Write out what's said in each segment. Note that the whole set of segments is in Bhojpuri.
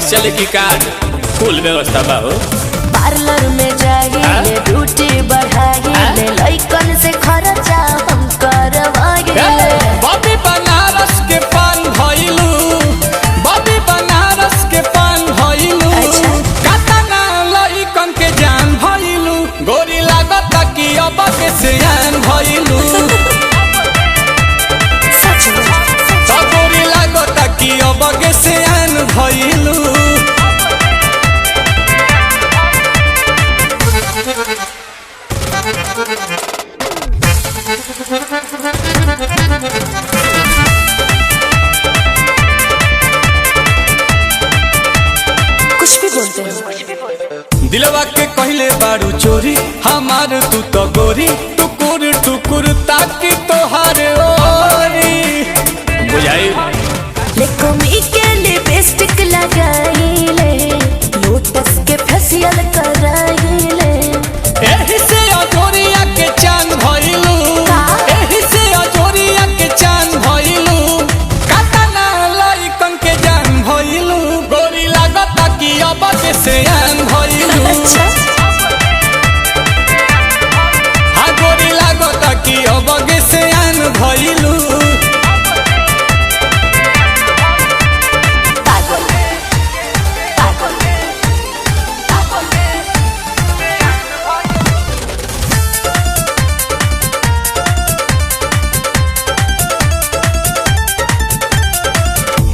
कैश चले की कार्ड फुल व्यवस्था बा हो। पार्लर में जाइए ड्यूटी बढ़ाइए लइकन से खर्चा हम करवाइए। बॉबी बनारस के पान भइलू, बॉबी बनारस के पान भइलू, कातना लइकन के जान भइलू, गोरी लागत कि अब के सियान भइलू। सच में तो गोरी लागत कि अब के सियान भइलू। कुछ भी बोलते हैं। दिलवा के कहले बारू चोरी हमार तू तो गोरी, टुकुर टुकुर ताकि तोहार ओरी बुझाई। लेकोमी के लिपस्टिक लगाइले, लोटस के फेशियल कराइले। एही से अजोरिया के चांद भइलू, एही से अजोरिया के चांद भइलू, कातना लइकन के जान भइलू, गोरी लागत कि अब के सियान भइलू। हाँ गोरी लागत कि अब के सियान भइलू।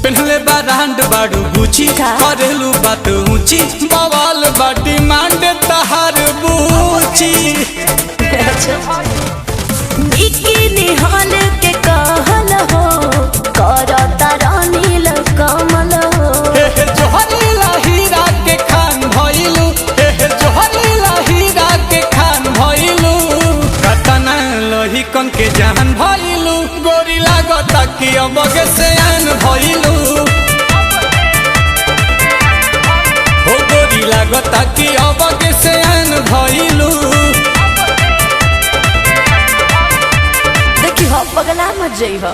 पहले बारांड बाड़ू गुची, करेलू बात ऊंची, बवाल बाटी मांड तहार बूची। बिकिनी हाल के कहल हो, करता रानील कमल हो। हे जोहरीला हीरा के खान भइलू, हे जोहरीला हीरा के खान भइलू, कतना लहिकन के जान भइलू, गोरी लागत कि अब के सियान भइलू। हो गोरी लागत कि अब के सियान भइलू। देखी हो पगला मत जइहो।